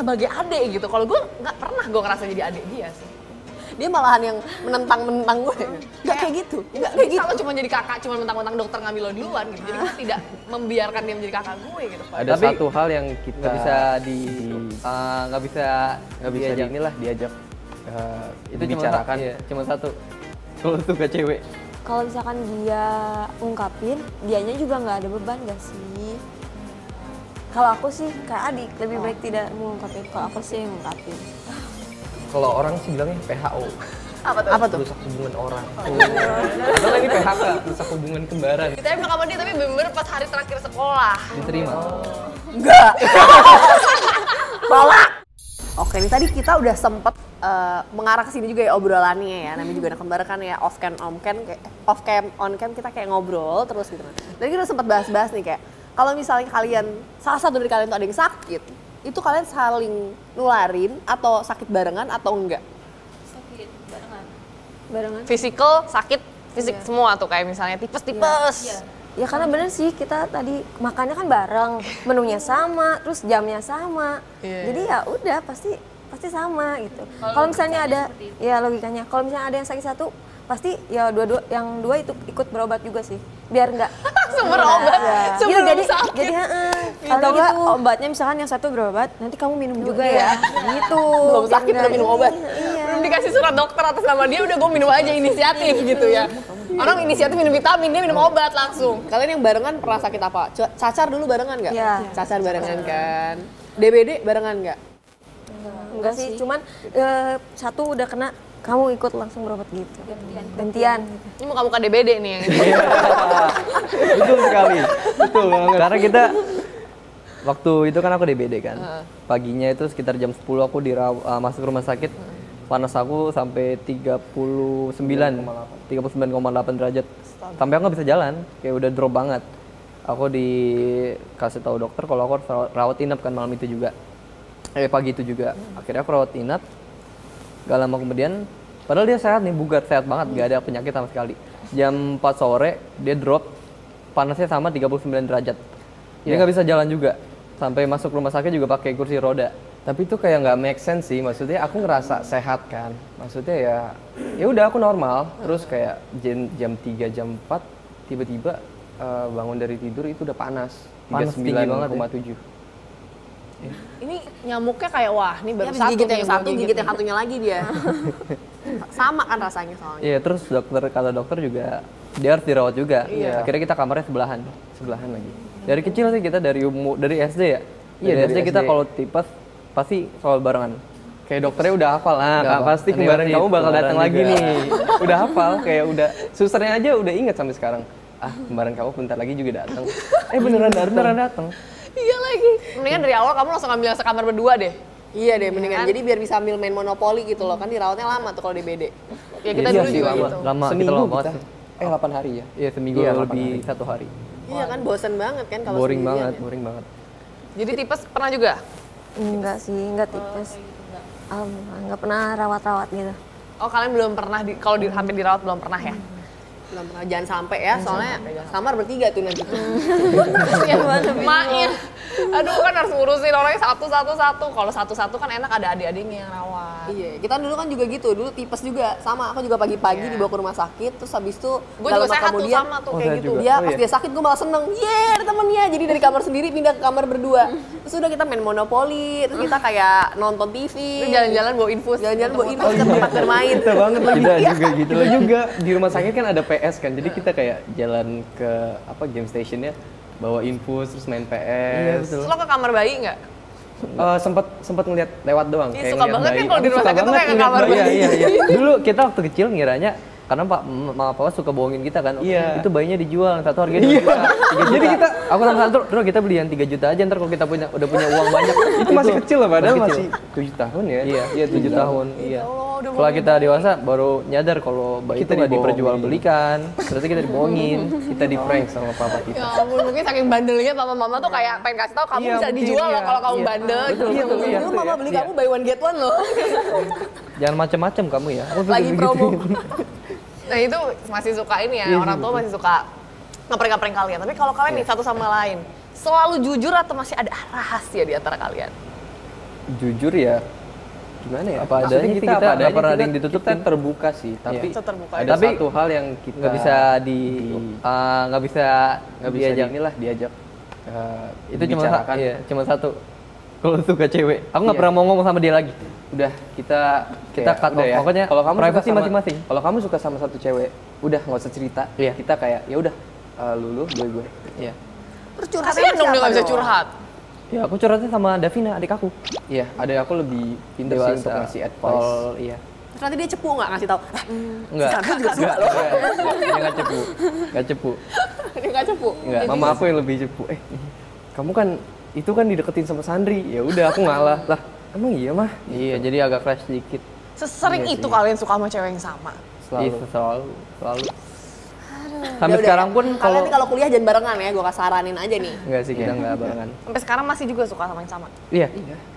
sebagai adik gitu. Kalau gue nggak pernah gue ngerasa jadi adik dia sih. Dia malahan yang menentang gue. Nggak kayak gitu. Nggak kayak gitu. Kalau cuma jadi kakak, cuma mentang-mentang dokter ngambil lo duluan gitu. Jadi gue tidak membiarkan dia menjadi kakak gue gitu. Ada Tapi satu hal yang kita nggak bisa nggak bisa diajak itu dibicarakan. cuma satu. Kalau suka cewek. Kalau misalkan dia ungkapin, dianya juga nggak ada beban gak sih? Kalau aku sih kayak adik, lebih baik tidak mengungkapin. Kalau aku sih yang ngungkapin. Kalau orang sih bilangnya PHO. Apa tuh? Rusak hubungan orang. Atau lagi PHK, rusak hubungan kembaran. Kita emang sama dia tapi bener-bener pas hari terakhir sekolah. Diterima. Enggak. Balak. Oke, ini tadi kita udah sempet mengarah ke sini juga ya obrolannya ya. Namanya juga anak kembar kan ya off cam on cam kita kayak ngobrol terus gitu kan. Tadi kita udah sempet bahas-bahas nih kayak kalau misalnya kalian salah satu dari kalian tuh ada yang sakit, itu kalian saling nularin atau sakit barengan atau enggak? Sakit barengan. Physical, sakit, fisik semua tuh kayak misalnya tipes-tipes. Ya karena bener sih kita tadi makannya kan bareng, menunya sama, terus jamnya sama. Jadi ya udah pasti sama gitu. Kalau misalnya ada ya logikanya, kalau misalnya ada yang sakit satu, pasti ya yang dua itu ikut berobat juga sih. Biar enggak Sumber obat, sebelum jadi sakit. Jadi kalau enggak obatnya misalkan yang satu berobat, nanti kamu minum juga ya. Gitu. Belum sakit udah minum obat. Iya. Belum dikasih surat dokter atas nama dia udah gue minum aja inisiatif gitu ya. Orang inisiatif minum vitamin, dia minum obat langsung. Kalian yang barengan pernah sakit apa? Cacar dulu barengan nggak? Iya. Cacar barengan kan. DBD barengan nggak? Enggak sih, cuman satu udah kena, kamu ikut langsung berobat gitu. Gantian. Ini muka-muka DBD nih yang itu. Betul sekali. Betul banget. Karena kita waktu itu kan aku DBD kan. Paginya itu sekitar jam 10 aku masuk rumah sakit. Panas aku sampai 39,8 derajat. Sampai aku nggak bisa jalan, kayak udah drop banget. Aku dikasih tahu dokter kalau aku harus rawat inap kan malam itu juga. Pagi itu juga. Akhirnya aku rawat inap. Gak lama kemudian, padahal dia sehat nih, bugar, sehat banget, gak ada penyakit sama sekali. Jam 4 sore, dia drop, panasnya sama 39 derajat. Dia nggak bisa jalan juga, sampai masuk rumah sakit juga pakai kursi roda. Tapi itu kayak nggak make sense sih, maksudnya aku ngerasa sehat kan. Maksudnya ya udah aku normal, terus kayak jam 3, jam 4, tiba-tiba bangun dari tidur itu udah panas 39,7. Ini nyamuknya kayak wah, ini baru Ya, gigit yang satu, gua gigit yang satunya lagi dia. Sama kan rasanya soalnya. Iya, terus kata dokter juga dia harus dirawat juga. Akhirnya kita kamarnya sebelahan lagi. Dari kecil sih kita dari SD ya. Iya, dari SD kita kalau tipes pasti selalu barengan. Kayak dokternya udah hafal, pasti kembaran kamu bakal datang lagi nih. Udah hafal, kayak udah susternya aja udah inget sampai sekarang. Kembaran kamu bentar lagi juga datang. Beneran datang. Iya lagi. Mendingan dari awal kamu langsung ambil sekamar berdua deh. Iya deh, mendingan. Jadi biar bisa ambil main monopoli gitu loh, kan dirawatnya lama tuh kalau DBD. Ya kita dulu juga lama, gitu. lama Seminggu kita lama kita. banget. 8 hari ya? Iya, seminggu lebih 1 hari. Iya kan, bosen banget kan kalau Boring sendirian banget, ya. Jadi tipes pernah juga? Enggak sih, enggak tipes. Alhamdulillah, enggak pernah rawat-rawat gitu. Oh kalian belum pernah, kalau hampir dirawat belum pernah ya? Belum pernah, jangan sampai ya, soalnya kamar bertiga tuh nanti. Maknya, aduh kan harus ngurusin orangnya satu. Kalau satu-satu kan enak ada adik-adiknya yang rawat. Iya, kita dulu kan juga gitu, dulu tipes juga, sama aku juga pagi-pagi dibawa ke rumah sakit, terus habis itu Gue juga sehat tuh sama tuh kayak gitu. Dia pas dia sakit gue malah seneng, ada temennya, jadi dari kamar sendiri pindah ke kamar berdua. Terus udah kita main monopoli, terus kita kayak nonton TV, Terus jalan-jalan bawa infus. jalan-jalan bawa infus ke tempat bermain. Kita banget lagi. Kita juga gitu Kita juga di rumah sakit kan ada PS kan, jadi kita kayak jalan ke game stationnya, bawa infus terus main PS. Terus lo ke kamar bayi nggak? Sempet ngeliat lewat doang. Ih, kayak suka ngeliat banget bayi. kan kalau di Aku rumah suka sakit tuh banget kayak ke ngeliat kamar bayi. bayi. Iya. Dulu kita waktu kecil ngiranya karena mama papa suka bohongin kita kan, itu bayinya dijual, satu harganya 2 juta, 3 juta. Jadi aku sama satu, bro kita beli yang 3 juta aja, ntar kalau kita udah punya uang banyak. Itu masih kecil loh, padahal masih 7 tahun ya. Iya 7 tahun. Iya. udah Setelah kita dewasa baru nyadar kalau bayi itu nggak diperjualbelikan, berarti kita dibohongin, kita di prank sama papa kita. Ya ampun, mungkin saking bandelnya mama tuh kayak pengen kasih tahu kamu bisa dijual loh kalau kamu bandel. Dulu mama beli kamu buy one get one loh. Jangan macem-macem kamu ya. Lagi promo. Nah itu masih suka ini ya, orang tua masih suka ngeprank-ngeprank kalian. Tapi kalau kalian nih satu sama lain, selalu jujur atau masih ada rahasia di antara kalian? jujur ya gimana ya? Apa Maksudnya adanya, kita nggak pernah ada yang ditutup kita terbuka sih, tapi Terbuka. ada Tapi satu hal yang kita nggak bisa nggak bisa diajak. diajak Itu cuma dibicarakan. iya, cuma satu. Kalau suka cewek, aku nggak Iya. pernah mau ngomong sama dia lagi. Udah kita cut udah off. ya. Pokoknya Kalau kamu privasi suka sama- masing-masing. Kalau kamu suka sama satu cewek, udah nggak usah cerita. Iya. Kita kayak ya udah lu gue. Iya. Terus curhatnya Kasian dong dia nggak bisa dong? curhat. Ya aku curhatnya sama Davina, adik aku. Iya, ada aku lebih pintar sih untuk ngasih advice. Iya. Terus nanti dia cepu nggak ngasih tahu? Enggak. Sandra juga suka loh. Dia nggak cepu. Nggak cepu. Dia nggak cepu. Enggak. Mama aku yang lebih cepu. Kamu kan itu kan dideketin sama Sandri. Ya udah aku ngalah. Lah, emang iya mah? Iya, jadi agak crash dikit. Sesering itu kalian suka sama cewek yang sama. Iya, selalu. Sampai Udah, sekarang pun kalian nih kalau kuliah jangan barengan ya, gue kasaranin aja nih. enggak sih kita enggak barengan. Sampai sekarang masih juga suka sama yang sama. Iya.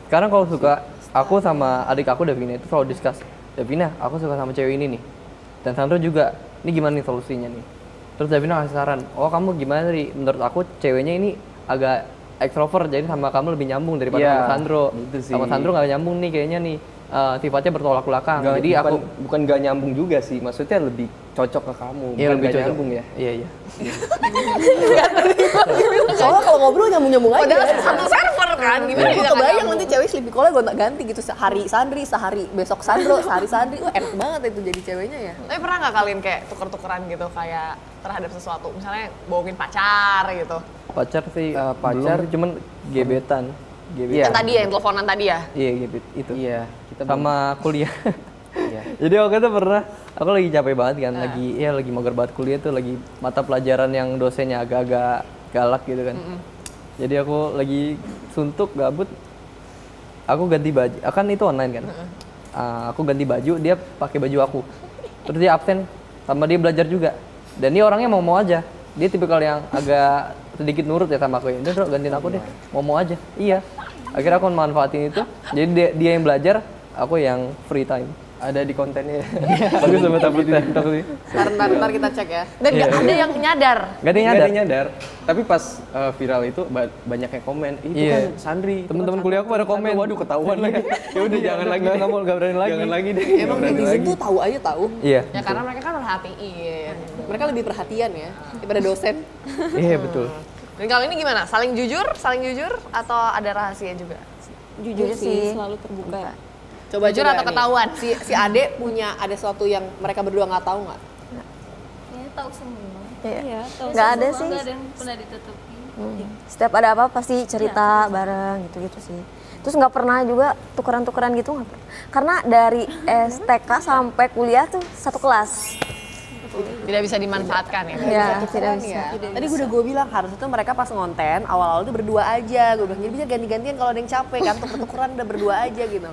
Sekarang kalau suka, aku sama adik aku Davina itu selalu discuss. Davina, aku suka sama cewek ini nih. Dan Sandro juga, ini gimana nih solusinya nih? Terus Davina ngasih saran, oh kamu gimana nih? Menurut aku ceweknya ini agak ekstrovert, jadi sama kamu lebih nyambung daripada Iya, sama Sandro. gitu sih. Sama Sandro nggak nyambung nih kayaknya nih. Sifatnya bertolak belakang. Nggak, Jadi aku bukan gak nyambung juga sih, maksudnya lebih cocok ke kamu. iya bukan lebih nggak cocok. nyambung ya. Iya. Soalnya kalau ngobrol nyambung-nyambung aja. Padahal satu server kan, gimana Gue bisa kebayang nyambung? nanti cewek sleepy call-nya gue ganti gitu, sehari Sandri, sehari besok Sandro, sehari Sandri. Wah enak banget itu jadi ceweknya ya. Tapi pernah nggak kalian kayak tuker-tukeran gitu kayak terhadap sesuatu, misalnya bawain pacar gitu? Pacar sih Pacar- belum, cuman gebetan. Iya. Yang tadi ya, yang teleponan tadi ya? Iya gebet itu. Iya, kita Sama kuliah. Iya. Jadi waktu itu pernah, aku lagi capek banget kan, lagi mager banget kuliah tuh, lagi mata pelajaran yang dosennya agak-agak galak gitu kan. Jadi aku lagi suntuk, gabut, aku ganti baju, kan itu online kan. Aku ganti baju, dia pakai baju aku. Terus dia absen, sama dia belajar juga. Dan dia orangnya mau-mau aja. Dia tipikal yang agak sedikit nurut ya sama aku ya. Udah Dro, gantiin aku deh, mau-mau aja. Iya. Akhirnya aku manfaatin itu. Jadi dia yang belajar, aku yang free time. Ada di kontennya. Bagus sama tapi TikTok sih. Ntar kita cek ya. Dan nggak ada yang nyadar. Gak ada yang Nggak nyadar. ada yang nyadar. Tapi pas viral itu banyak yang komen, itu Iya. kan Sandri. itu Temen-temen kan kuliah aku pada Sandri." komen. Waduh ketahuan lagi. Ya udah jangan lagi. Nggak mau, nggak berani lagi. Jangan lagi deh. Emang Jangan berani netizen lagi. tuh tahu aja tahu. Iya. Ya karena mereka kan merhatiin. Mereka lebih perhatian ya daripada dosen. Iya betul. Dan kalau ini gimana? Saling jujur atau ada rahasia juga? Jujur sih. selalu terbuka. Coba Jujur juga atau nih. ketahuan? Si Ade punya ada sesuatu yang mereka berdua nggak tahu nggak? Ya, tahu semua. Iya. Tahu Nggak semua, ada sih. nggak ada yang pernah ditutupi. Setiap ada apa pasti cerita bareng gitu-gitu sih. Terus nggak pernah juga tukeran-tukeran gitu nggak pernah. Karena dari STK sampai kuliah tuh satu kelas. Tidak bisa dimanfaatkan ya? Iya, Keren tidak bisa. ya. Tadi gue udah bilang harusnya tuh mereka pas ngonten awal-awal tuh berdua aja. Gue bilang jadi bisa ganti-gantian kalau ada yang capek kan tuker-tukeran udah berdua aja gitu.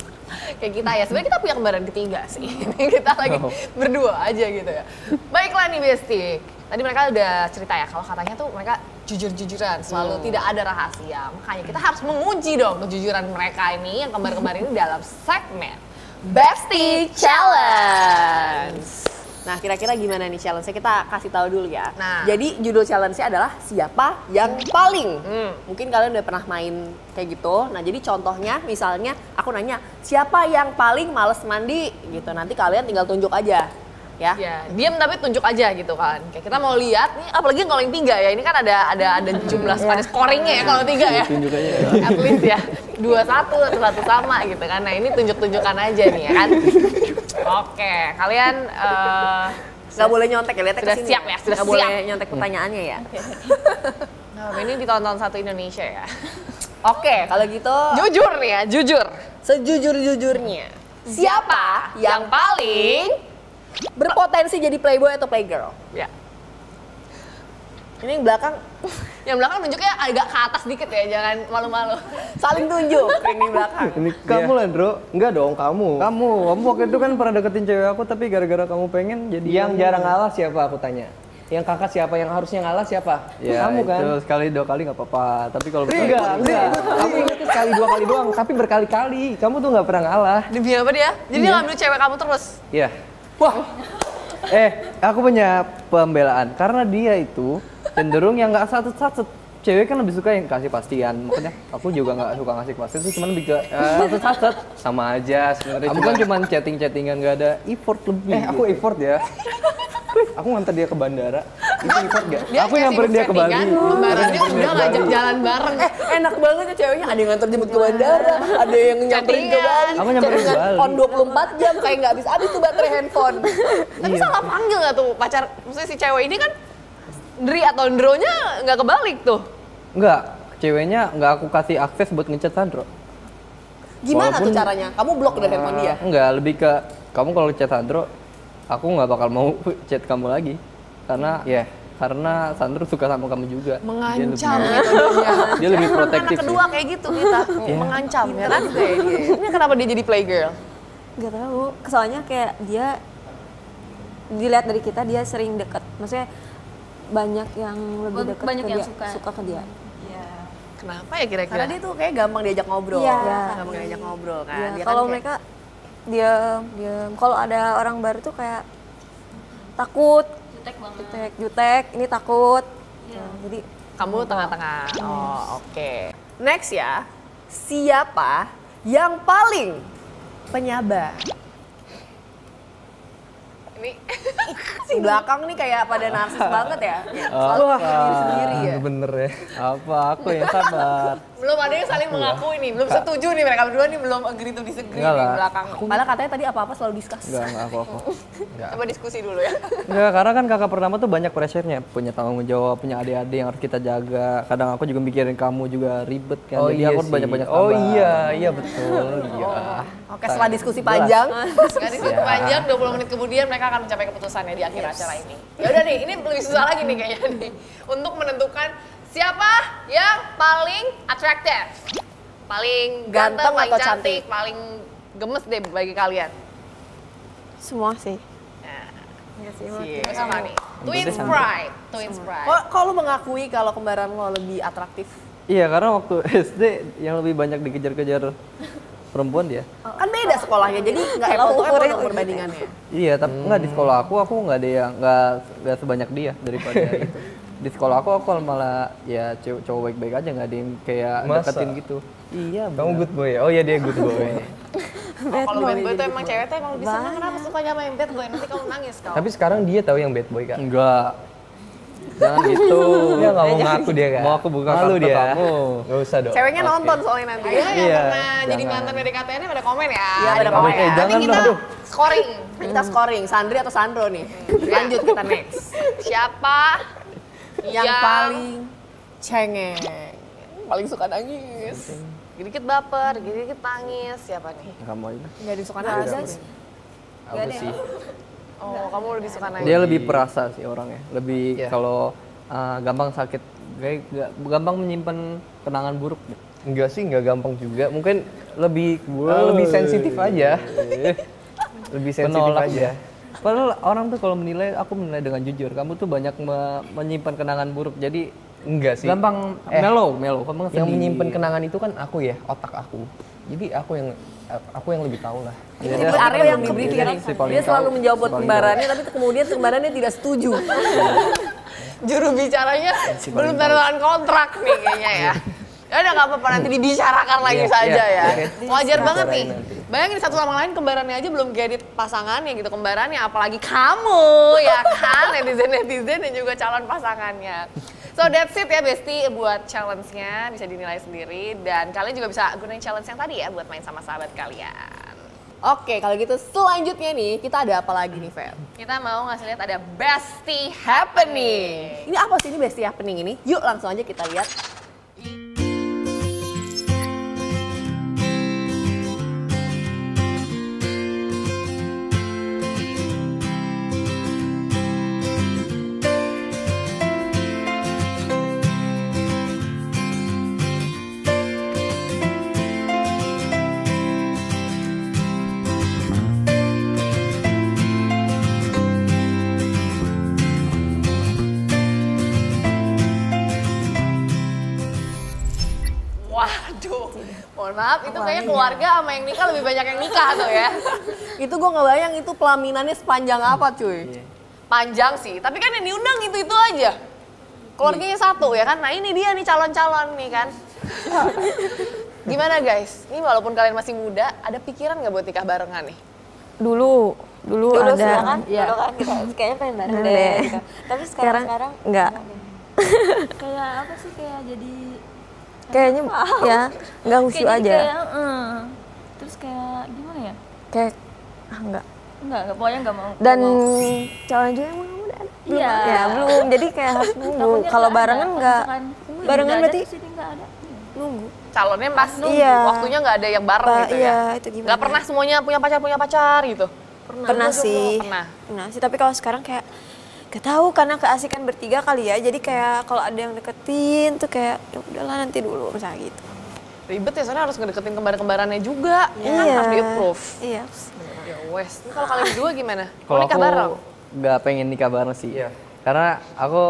Kayak kita ya, sebenarnya kita punya kembaran ketiga sih. Kita lagi berdua aja gitu ya. Baiklah nih Besti. Tadi mereka udah cerita ya, kalau katanya tuh mereka jujur-jujuran, selalu tidak ada rahasia. Makanya kita harus menguji dong kejujuran mereka ini, yang kembar-kembar ini dalam segmen Bestie Challenge. Nah kira-kira gimana nih challenge-nya? Kita kasih tahu dulu ya. Nah. Jadi judul challenge-nya adalah siapa yang paling. Mungkin kalian udah pernah main kayak gitu. Nah jadi contohnya misalnya aku nanya siapa yang paling males mandi gitu. Nanti kalian tinggal tunjuk aja. Ya. Ya, diam tapi tunjuk aja gitu kan. Kayak kita mau lihat nih, apalagi kalau yang tiga ya. Ini kan ada jumlah scoringnya ya kalau tiga ya. Tunjuk aja. At least ya 2-1 atau 1 sama gitu kan. Nah ini tunjuk-tunjukkan aja nih ya kan. Oke, kalian Nggak boleh nyontek ya, lihatnya Sudah kesini. siap ya, sudah Nggak siap. boleh nyontek pertanyaannya ya. nah, ini ditonton satu Indonesia ya. Oke, kalau gitu Jujur nih ya, jujur. sejujur-jujurnya siapa yang paling berpotensi jadi playboy atau playgirl? Ya. Ini yang belakang Yang belakang nunjuknya agak ke atas dikit ya, jangan malu-malu. saling tunjuk yang di belakang. Ini kamu lah, Bro. Enggak dong, kamu. Kamu waktu itu kan pernah deketin cewek aku, tapi gara-gara kamu pengen jadi Yang jarang ngalah siapa aku tanya? Yang kakak siapa? Yang harusnya ngalah siapa? Ya, kamu kan? itu sekali 2 kali nggak apa-apa. Tapi kalau Enggak. Kamu ingetnya sekali 2 kali doang, tapi berkali-kali. Kamu tuh nggak pernah ngalah. Demi apa dia? Jadi dia ngambil cewek kamu terus. Iya. Wah. Aku punya pembelaan karena dia itu cenderung yang nggak satset-satset. cewek kan lebih suka yang kasih pastian, makanya aku juga nggak suka ngasih kepastian sih, cuman lebih ke satu Sama aja sebenarnya. kamu kan cuma chatting-chattingan, nggak ada effort lebih. Aku effort ya. Aku nganter dia ke bandara. Itu effort gak? Dia Aku nyamperin dia ke Bali. Kembarannya udah ngajak jalan bareng. Enak banget ya ceweknya, ada yang nganter jemput ke bandara, ada yang nyamperin ke Bali. Aku nyamperin ke Chattingan Bali. on 24 jam kayak nggak habis-habis tuh baterai handphone. Tapi salah panggil nggak tuh pacar? Maksudnya si cewek ini kan Dri atau Ndronya nggak kebalik tuh. Enggak, ceweknya nggak aku kasih akses buat ngechat Sandro. Gimana tuh Walaupun- caranya? Kamu blok dari handphone dia? Enggak, lebih ke kamu kalau chat Sandro, aku nggak bakal mau chat kamu lagi. Karena karena Sandro suka sama kamu juga. Mengancam Dia gitu dia. Dia lebih Anak protektif sih. kedua kayak gitu kita, mengancam ya kan? Ini kenapa dia jadi playgirl? Gak tahu, soalnya kayak dia dilihat dari kita dia sering deket, maksudnya banyak yang lebih deket Banyak ke yang dia, suka. ke dia. Kenapa ya kira-kira? Karena dia tuh kayak gampang diajak ngobrol. Iya. Gampang diajak ngobrol kan. Ya, Dia kalau kan kayak- mereka diam, kalau ada orang baru tuh kayak takut, Jutek banget. jutek, ini takut. Iya. Nah, jadi Kamu tengah-tengah. Oh, oke. Next ya, siapa yang paling penyabar? Ini Di belakang nih kayak pada narsis banget ya. Selalu diri sendiri ya. Bener ya. Apa aku yang sabar? belum ada yang saling mengaku ini, belum setuju nih mereka berdua nih belum agree to disagree Enggak di lah. belakang. Padahal katanya tadi apa-apa selalu discuss. Enggak aku. Coba diskusi dulu ya. Enggak, karena kan kakak pertama tuh banyak pressure-nya, punya tanggung jawab, punya adik-adik yang harus kita jaga. Kadang aku juga mikirin kamu juga ribet kan. Jadi aku harus banyak-banyak sabar. Oh iya betul. Iya. Oke, setelah diskusi panjang, Nggak diskusi panjang, 20 menit kemudian mereka akan mencapai keputusannya di akhir acara ini. Ya udah nih, ini lebih susah lagi nih kayaknya nih. Untuk menentukan siapa yang paling atraktif, paling Ganteng ganteng, paling atau cantik, cantik? paling gemes deh bagi kalian. semua sih. Iya sih, suka nih. Twins pride, twins pride. kok lu mengakui kalau kembaran lo lebih atraktif? Iya, karena waktu SD yang lebih banyak dikejar-kejar perempuan dia. Kan beda sekolahnya, jadi nggak Kalau apple to apple ukurnya dong perbandingannya. Iya, tapi enggak di sekolah aku nggak ada yang nggak sebanyak dia daripada itu. Di sekolah aku malah ya cowok baik-baik aja, nggak ada yang kayak Masa? deketin gitu. Iya, Kamu good boy ya? Oh iya dia good boy. Kalau bad boy itu emang cewek tuh emang lebih seneng, kenapa suka sama yang bad boy? Nanti kamu nangis kau. Tapi sekarang dia tahu yang bad boy kan? Enggak. Jangan gitu. Dia nggak mau ngaku dia kan? Mau aku buka Malu kartu dia. kamu. Gak usah dong. Ceweknya nonton soalnya nanti. Ayo yang Iya, pernah jadi jangan. mantan PDKT-nya pada komen ya. Iya, pada Di komen. bawah ya. Jangan Nanti kita dong. scoring. Kita scoring, Sandri atau Sandro nih. Lanjut kita next. Siapa Yang paling cengeng, paling suka nangis. dikit baper, dikit nangis, siapa nih? Kamu aja. Nggak ada yang suka nangis. Aku sih. Oh, kamu lebih suka nangis. Dia lebih perasa sih orangnya. Lebih Iya. kalau gampang sakit, kayak gampang menyimpan kenangan buruk. Enggak sih, enggak gampang juga. Mungkin lebih sensitif aja. Lebih sensitif Penolak aja. dia. Padahal orang tuh kalau menilai, aku menilai dengan jujur. Kamu tuh banyak menyimpan kenangan buruk. Jadi Enggak sih. gampang mellow. Kamu Yang sedih. menyimpan kenangan itu kan aku ya, otak aku. Jadi aku yang lebih tahu lah. Ini jadi Arya yang di briefing nih. Si paling Dia selalu tahu, menjawab si buat paling kembarannya, tapi kemudian kembarannya tidak setuju. Juru bicaranya belum tanda tangan kontrak nih kayaknya ya. Ya udah nggak apa-apa, nanti dibicarakan lagi Iya, saja iya, ya. oke. Wajar banget nih. Bicarain nanti. Bayangin satu sama lain kembarannya aja belum kayak pasangannya gitu, kembarannya apalagi kamu ya kan, netizen dan juga calon pasangannya. So that's it ya Besti buat challenge-nya, bisa dinilai sendiri dan kalian juga bisa gunain challenge yang tadi ya buat main sama sahabat kalian. Oke, kalau gitu selanjutnya nih, kita ada apa lagi nih, Fel? Kita mau ngasih lihat ada Besti Happening. Ini apa sih ini Besti Happening ini? Yuk langsung aja kita lihat. Waduh, mohon maaf itu kayaknya keluarga sama yang nikah lebih banyak yang nikah tuh ya. Itu gue nggak bayang itu pelaminannya sepanjang apa cuy. Panjang sih, tapi kan yang diundang itu aja. keluarganya satu ya kan. Nah ini dia nih calon-calon nih kan. Gimana guys? Ini walaupun kalian masih muda, ada pikiran nggak buat nikah barengan nih? Dulu ada. Dulu kan, Iya. dulu kan kita kayaknya pengen bareng Bener deh. deh. Gitu. Tapi sekarang enggak. kayak apa sih kayak jadi Kayaknya ya enggak khusyuk kayak jadi aja. kayak, terus kayak gimana ya? Kayak enggak. Enggak, pokoknya enggak mau. Dan nggak mau. cowoknya juga emang muda. Iya. Ya belum. Jadi kayak harus nunggu. Takutnya Kalau nggak barengan ada. enggak. Misalkan, Barengan udah ada, berarti terus ini nggak ada. nunggu. Calonnya pas Iya. waktunya nggak ada yang bareng gitu Iya, ya? itu gimana? Nggak pernah semuanya punya pacar gitu? Pernah sih. Pernah. Sih, tapi kalau sekarang kayak gak tahu karena keasikan bertiga kali ya. Jadi kayak kalau ada yang deketin tuh kayak ya udahlah nanti dulu misalnya gitu. Ribet ya, soalnya harus ngedeketin kembar-kembarannya juga. Ya kan Iya. harus di-approve. Iya. Ya wes, ini kalau kalian berdua gimana? Mau Kalau nikah aku bareng? nggak pengen nikah bareng sih. Iya. Karena aku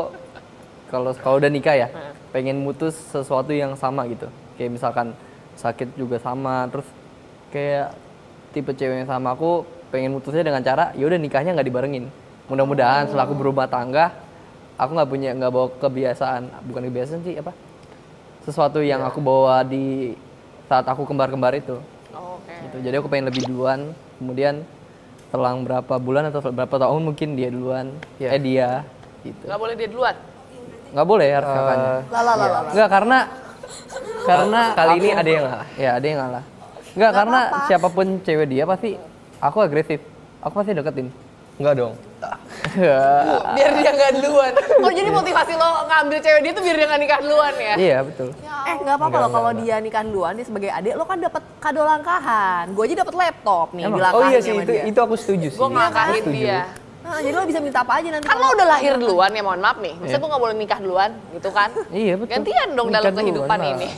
kalau udah nikah ya, pengen mutus sesuatu yang sama gitu. Kayak misalkan sakit juga sama, terus kayak tipe cewek yang sama aku pengen mutusnya dengan cara ya udah nikahnya nggak dibarengin. Mudah-mudahan setelah aku berumah tangga, aku nggak bawa kebiasaan, bukan kebiasaan sih apa? Sesuatu yang aku bawa di saat aku kembar-kembar itu. Oke. Gitu. Jadi aku pengen lebih duluan, kemudian selang berapa bulan atau berapa tahun mungkin dia duluan, Iya. dia gitu. Nggak boleh dia duluan? Nggak boleh harus kakaknya. Nggak karena Kali aku- ini ada yang ngalah. Ya ada yang ngalah. Nggak karena siapapun cewek dia pasti aku agresif, aku pasti deketin. Enggak dong. Biar dia nggak duluan. Oh jadi motivasi lo ngambil cewek dia tuh biar dia nggak nikah duluan ya? Iya betul. Nggak apa-apa loh kalau dia nikah duluan, dia sebagai adik lo kan dapat kado langkahan. Gue aja dapat laptop nih, Emang? dilangkahin Oh iya sih, sama dia. itu aku setuju sih. Gue ngelangkahin Setuju. dia. Nah, jadi lo bisa minta apa aja nanti. Kan lo kalau- udah lahir duluan ya, mohon maaf nih. Masa gue nggak boleh nikah duluan gitu kan? Iya betul. Gantian dong Nikah dalam duluan kehidupan lah. ini.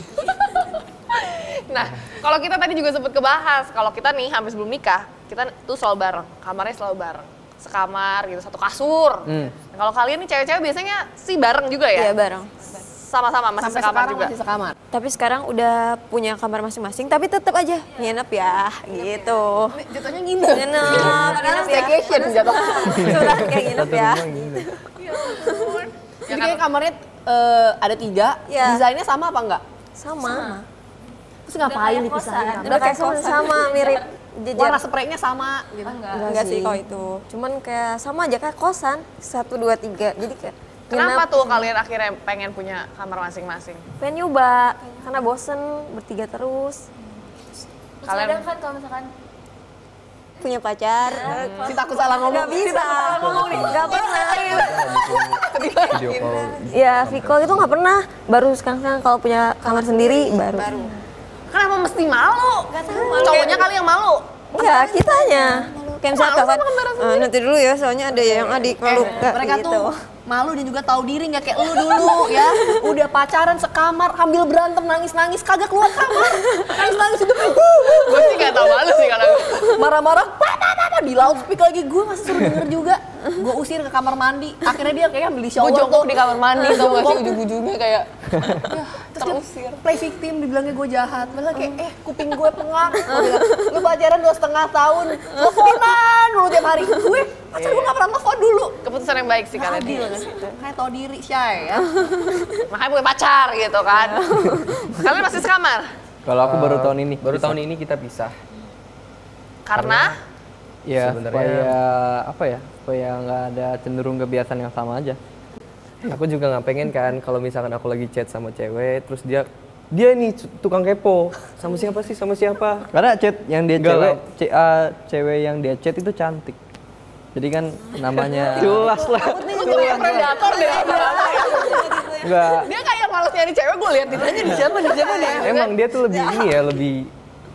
Nah, kalau kita tadi juga sempat kebahas, kalau kita nih habis sebelum nikah, kita tuh selalu bareng, kamarnya selalu bareng. Sekamar gitu, satu kasur. Nah, kalau kalian nih cewek-cewek biasanya sih bareng juga ya? Iya bareng. Sama-sama masih sampai sekamar sekarang juga. masih sekamar. Tapi sekarang udah punya kamar masing-masing, tapi tetap aja nginep ya, gitu. Jatuhnya nginep. Nginep ya. Staycation jatuh. Sudah kayak nginep ya. Jadi kayak kamarnya ada 3, Iya. desainnya sama apa enggak? Sama. Terus ngapain dipisahin? kamar? Udah kayak sama mirip Warna jejer. spraynya sama gitu. Enggak sih kalau itu. Cuman kayak sama aja kayak kosan 1, 2, 3. Jadi kayak Kenapa nginep, tuh kalian akhirnya pengen punya kamar masing-masing? pengen nyoba karena bosen bertiga terus. Terus Kalian- kadang kan kalau misalkan Punya pacar. Si takut salah ngomong. Nggak bisa. Nggak pernah. Video call. Ya, Viko itu nggak pernah. Baru sekarang kalau punya kamar sendiri baru. Kenapa mesti malu? Cowoknya kali yang malu. Enggak, kitanya. Kayak misalnya Malu kan, sama kembaran nanti dulu ya, soalnya ada yang adik malu. Nggak, Mereka gitu. tuh malu dan juga tahu diri nggak kayak lu dulu ya. Udah pacaran sekamar, ambil berantem nangis-nangis kagak keluar kamar. Nangis-nangis itu Gue sih gak tau malu sih kalau marah-marah di loudspeak lagi gue masih suruh denger juga. Gue usir ke kamar mandi. Akhirnya dia kayak ambil di shower. gue jongkok tuh. di kamar mandi tau gak sih ujung-ujungnya kayak Terus dia play victim, dibilangnya gue jahat. Padahal kayak, kuping gue pengap. Gua bilang, lu pacaran 2,5 tahun, teleponan dulu tiap hari. Gue, pacar gue gak pernah telepon dulu. keputusan yang baik sih kalian. Adil kan? Kayak tau diri, shy ya. Makanya punya pacar gitu kan. Kalian masih sekamar? Kalau aku baru tahun ini. Baru bisa. tahun ini kita pisah. Karena Ya Sebenarnya- supaya apa ya? Supaya nggak ada cenderung kebiasaan yang sama aja. Aku juga nggak pengen kan kalau misalkan aku lagi chat sama cewek, terus dia nih tukang kepo. Sama siapa sih? Sama siapa? Karena chat yang dia Enggak cewek, lah. cewek yang dia chat itu cantik. Jadi kan namanya Jelas lah. lu tuh kayak predator deh lama-lama ya. enggak. Dia kayak males nyari cewek, gue liat ditanya di siapa deh. Emang dia tuh lebih ini ya, lebih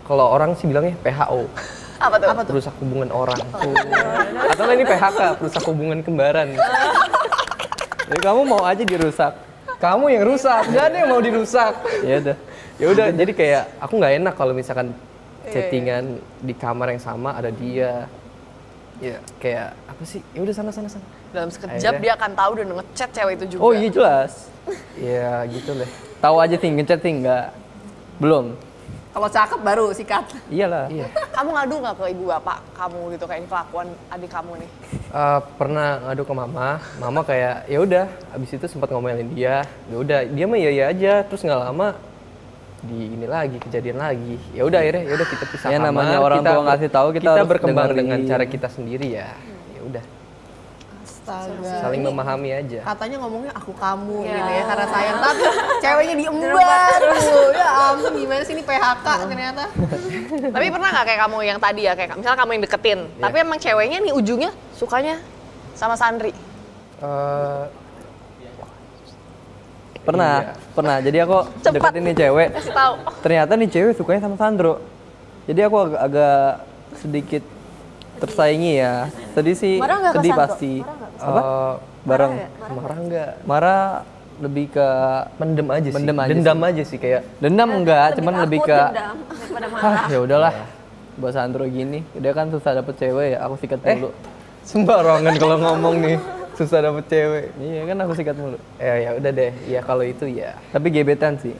kalau orang sih bilangnya PHO. Apa tuh? Perusak hubungan orang. Atau nggak ini PHK, perusak hubungan kembaran. Jadi kamu mau aja dirusak. Kamu yang rusak, gak ada yang mau dirusak. Ya udah. Ya udah, jadi kayak aku nggak enak kalau misalkan chattingan di kamar yang sama ada dia. Ya kayak apa sih? Ya udah sana. Dalam sekejap Akhirnya- dia akan tahu dan ngechat cewek itu juga. Oh iya jelas. Ya gitu deh. Tahu aja sih ngechat sih enggak. Belum. Kalau cakep baru sikat. Iyalah. Iya. Kamu ngadu nggak ke ibu bapak kamu gitu kayak ini kelakuan adik kamu nih? Pernah ngadu ke mama kayak ya udah, abis itu sempat ngomelin dia, ya udah dia mah iya aja, terus nggak lama di ini lagi kejadian lagi, ya udah akhirnya ya udah kita pisah Ya, kamar, namanya orang tua ngasih tahu, kita harus berkembang dengerin. dengan cara kita sendiri ya, ya udah Astaga. saling Ini memahami aja. katanya ngomongnya aku kamu gitu ya karena sayang, tapi ceweknya diembar. Ya ampun, gimana sih ini PHK ternyata. Tapi pernah nggak kayak kamu yang tadi ya, kayak misalnya kamu yang deketin, tapi emang ceweknya nih ujungnya sukanya sama Sandri. Eh, Pernah. Jadi aku Cepat. deketin nih cewek. Kasih tahu. Ternyata nih cewek sukanya sama Sandro. Jadi aku agak sedikit tersaingi ya. Sedih sih, Marah nggak ke sedih Sandro? pasti. Marah nggak? Bareng. marah nggak? Marah lebih ke Mendem aja sih. Mendem aja Dendam aja sih kayak. dendam enggak, cuman lebih ke dendam daripada marah. ya udahlah. Buat Sandro gini, dia kan susah dapet cewek ya, aku sikat dulu. Sembarangan kalau ngomong nih, susah dapet cewek. Iya kan aku sikat mulu. Ya udah deh, ya kalau itu ya. Tapi gebetan sih.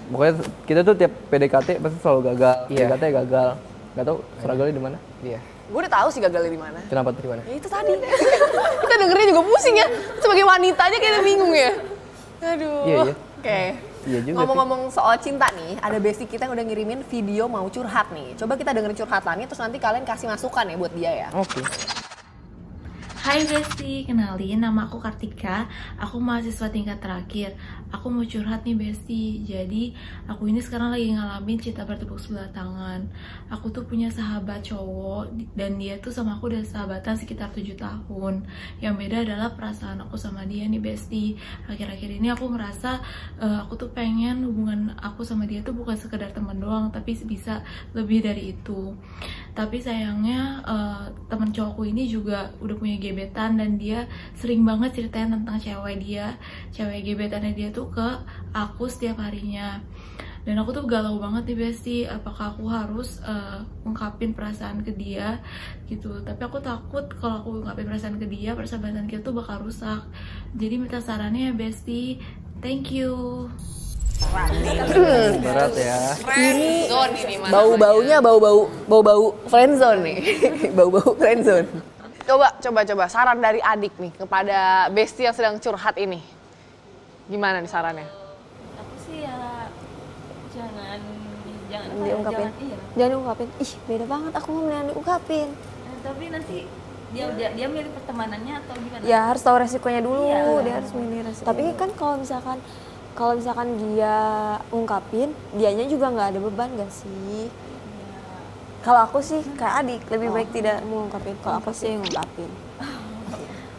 Pokoknya kita tuh tiap PDKT pasti selalu gagal. Iya. PDKT gagal. Gak tau struggle-nya di mana. Iya. Gue udah tahu sih gagalnya di mana. Kenapa tuh? Gimana? Ya itu tadi. Kita dengernya juga pusing ya. Sebagai wanita aja kita bingung ya. Aduh. Iya. Oke. Iya juga sih. Ngomong-ngomong soal cinta nih, ada basic kita yang udah ngirimin video mau curhat nih. Coba kita dengerin curhatannya, terus nanti kalian kasih masukan ya buat dia ya. Oke. Hai Besti, kenalin nama aku Kartika, aku mahasiswa tingkat terakhir. Aku mau curhat nih Besti, jadi aku ini sekarang lagi ngalamin cinta bertepuk sebelah tangan. Aku tuh punya sahabat cowok dan dia tuh sama aku udah sahabatan sekitar 7 tahun. Yang beda adalah perasaan aku sama dia nih Besti. Akhir-akhir ini aku ngerasa aku tuh pengen hubungan aku sama dia tuh bukan sekedar teman doang, tapi bisa lebih dari itu. Tapi sayangnya teman cowokku ini juga udah punya gebetan dan dia sering banget ceritain tentang cewek gebetannya dia tuh ke aku setiap harinya. Dan aku tuh galau banget nih Besti, apakah aku harus ungkapin perasaan ke dia gitu. Tapi aku takut kalau aku ungkapin perasaan ke dia, persahabatan kita tuh bakal rusak. Jadi minta sarannya ya Besti, thank you. Berat ya. Ini Zone ini mana? bau-baunya bau-bau friendzone nih. Bau-bau friendzone. Coba saran dari adik nih kepada Besti yang sedang curhat ini. Gimana nih sarannya? Aku sih ya jangan Diungkapin. iya. Jangan diungkapin. Ih, beda banget aku mau yang diungkapin. Tapi nanti dia milih pertemanannya atau gimana? Ya harus tahu resikonya dulu, Iya. dia harus milih resiko. Tapi kan kalau misalkan dia ungkapin, dianya juga nggak ada beban gak sih? Kalau aku sih kayak adik, lebih baik tidak mengungkapin. Kalau aku sih ngungkapin.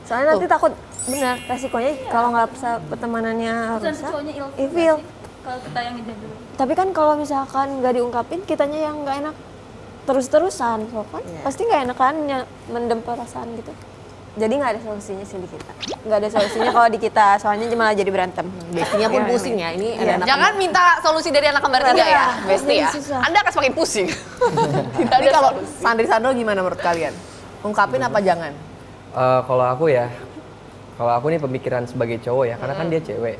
Soalnya nanti takut benar resikonya kalau nggak bisa pertemanannya Terus nanti rusak. cowoknya Ilfil. ilfil kalau kita yang ngejauh dulu. Tapi kan kalau misalkan nggak diungkapin, kitanya yang nggak enak terus-terusan, so kan pasti nggak enak kan mendem perasaan gitu. Jadi nggak ada solusinya sih di kita. Nggak ada solusinya kalau di kita, soalnya malah jadi berantem. Bestinya pun pusing ya. Ini ada anak Jangan minta solusi dari anak kembar 3 ya, Besti ya. susah. Anda akan semakin pusing. Tidak Tapi ada kalau solusi. Sandro gimana menurut kalian? Ungkapin apa jangan? Kalau aku nih pemikiran sebagai cowok ya, karena kan dia cewek.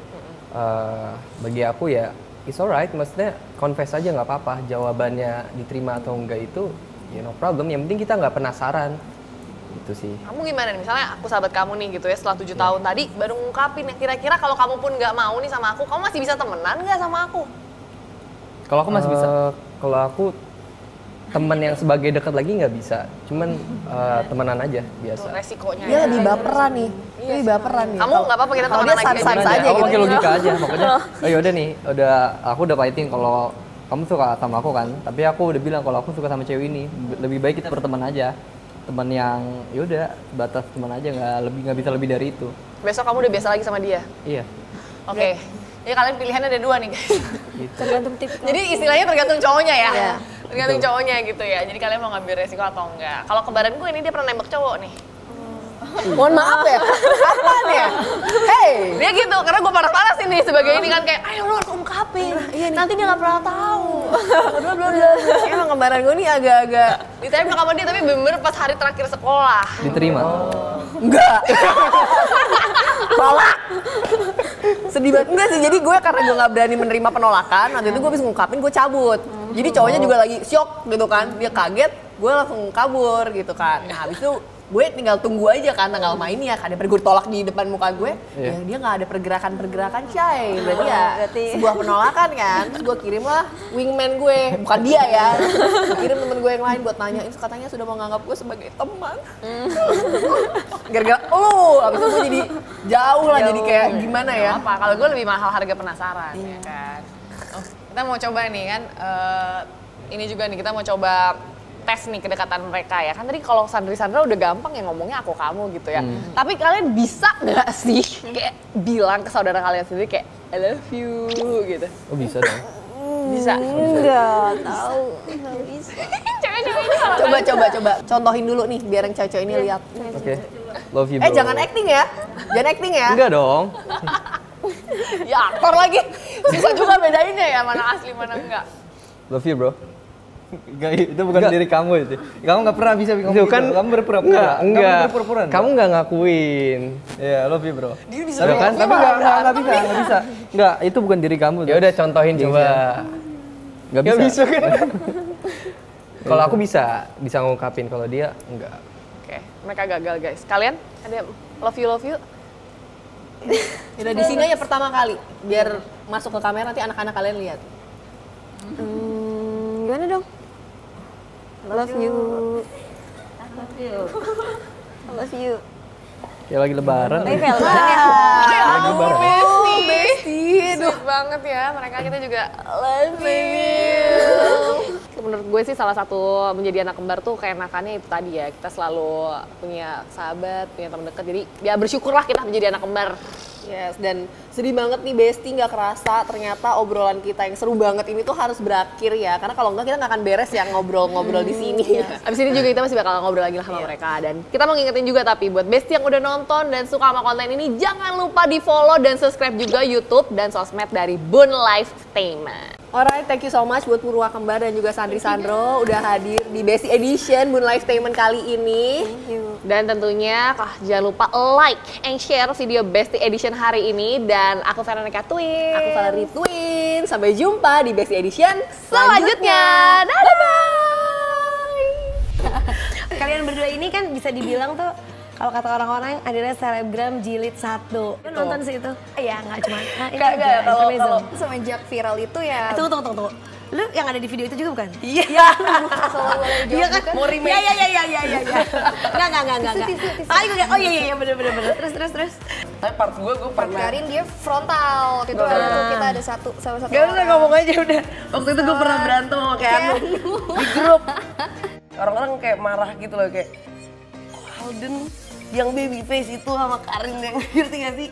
Bagi aku ya, it's alright, maksudnya confess aja nggak apa-apa. Jawabannya diterima atau enggak itu, ya no problem. Yang penting kita nggak penasaran, itu sih. Kamu gimana nih? Misalnya aku sahabat kamu nih gitu ya, setelah 7 tahun tadi baru ngungkapin ya. Kira-kira kalau kamu pun nggak mau nih sama aku, kamu masih bisa temenan nggak sama aku? Kalau aku masih bisa. Kalau aku teman yang sebagai dekat lagi nggak bisa, cuman temenan aja biasa. Tuh, resikonya Dia ya. lebih baperan nih. Lebih baperan nih. Kamu nggak apa-apa kita Kalau temenan dia lagi sans-sans aja aku gitu. pakai logika aja, pokoknya. Oh yaudah nih, aku udah fighting kalau kamu suka sama aku kan, tapi aku udah bilang kalau aku suka sama cewek ini, lebih baik kita berteman aja. Teman yang yaudah batas teman aja, nggak bisa lebih dari itu. Besok kamu udah biasa lagi sama dia. Iya. Oke. Jadi kalian pilihannya ada 2 nih guys. Tergantung tip. Jadi istilahnya tergantung cowoknya ya. Iya. Tergantung cowoknya gitu ya. Jadi kalian mau ngambil resiko atau enggak. Kalau kembaran gue ini dia pernah nembak cowok nih. Mohon maaf ya. Kapan ya? Hey. Dia gitu, karena gue panas-panas ini sebagai ini kan kayak, ayo lu harus ungkapin. Nanti dia nggak pernah tahu. Emang kembaran gue nih agak-agak Ditembak sama dia tapi bener pas hari terakhir sekolah. Diterima. enggak. Tolak. Sedih banget. Enggak sih, jadi gue karena gue gak berani menerima penolakan, waktu itu gue habis ngungkapin, gue cabut. Jadi cowoknya juga lagi syok gitu kan, dia kaget, gue langsung kabur gitu kan. Nah habis itu gue tinggal tunggu aja kan tanggal mainnya kan, daripada gue tolak di depan muka gue, ya dia nggak ada pergerakan Chay, berarti ya sebuah penolakan kan. Terus gue kirim lah wingman gue, bukan dia ya, gue kirim temen gue yang lain buat nanyain, katanya sudah menganggap gue sebagai teman. Gara-gara abis itu gue jadi jauh lah, jadi kayak gimana ya? Apa? Kalau gue lebih mahal harga penasaran ya kan. Oh, kita mau coba nih kan, ini juga nih kita mau coba tes nih kedekatan mereka ya kan. Tadi kalau Sandra udah gampang ya ngomongnya aku kamu gitu ya. Tapi kalian bisa nggak sih kayak bilang ke saudara kalian sendiri kayak I love you gitu? Oh bisa dong. Bisa. Enggak tahu, enggak bisa. Cewek-cewek ini kalau Coba contohin dulu nih biar yang cewek ini lihat. Oke. Love you bro. Jangan acting ya. Jangan acting ya. Enggak dong. ya aktor lagi. Susah juga bedainnya ya mana asli mana enggak. Love you bro. Enggak, itu bukan diri kamu itu. Kamu nggak pernah bisa ngomong Itu gitu. kan Kamu berpura-pura. Enggak. Kamu berpura-pura. Kamu nggak ngakuin. Iya, love you bro. Dia bisa Tapi kan, tapi nggak bisa. Enggak, itu bukan diri kamu. Ya udah contohin coba. Nggak bisa. kan? Kalau aku bisa ngungkapin, kalau dia enggak. Oke, mereka gagal guys. Kalian ada love you? Udah di sini aja pertama kali biar masuk ke kamera nanti anak-anak kalian lihat. Gimana dong? Love you. Love you. Kayak lagi lebaran. Tapi kayak lebaran ya. Bestie, sweet banget ya. Mereka kita juga love you. Menurut gue sih salah satu menjadi anak kembar tuh keenakannya itu tadi ya. Kita selalu punya sahabat, punya teman dekat. Jadi ya bersyukurlah kita menjadi anak kembar. Yes, dan sedih banget nih Besti, nggak kerasa ternyata obrolan kita yang seru banget ini tuh harus berakhir ya. Karena kalau enggak kita nggak akan beres ya ngobrol-ngobrol di sini. Abis ini juga kita masih bakal ngobrol lagi lah sama mereka. Dan kita mau ngingetin juga tapi buat Besti yang udah nonton dan suka sama konten ini, jangan lupa di follow dan subscribe juga YouTube dan sosmed dari Bun Lifetainment. Alright, thank you so much buat Purwa Kembar dan juga Sandri Sandro udah hadir di Besti Edition Bun Lifetainment kali ini. Dan tentunya jangan lupa like and share video Besti Edition hari ini. Dan aku Veronica Twin. Aku Valerie Twin. Sampai jumpa di Besti Edition selanjutnya. Dadah! Kalian berdua ini kan bisa dibilang tuh kalau kata orang-orang adalah selebgram jilid 1. Lu nonton sih itu? Iya, nggak cuma. Nah, ini Enggak, kalau semenjak viral itu ya. Tunggu. Lu yang ada di video itu juga bukan? Iya. Iya kan? Mau remake. Iya. Enggak. Makanya gue kayak, oh iya bener. Terus. Tapi part gue pernah. Karin dia frontal waktu itu kita ada sama satu Gak usah ngomong aja udah. Waktu itu gue pernah berantem sama Keanu di grup. Orang-orang kayak marah gitu loh kayak, kok Alden yang baby face itu sama Karin yang ngerti gak sih?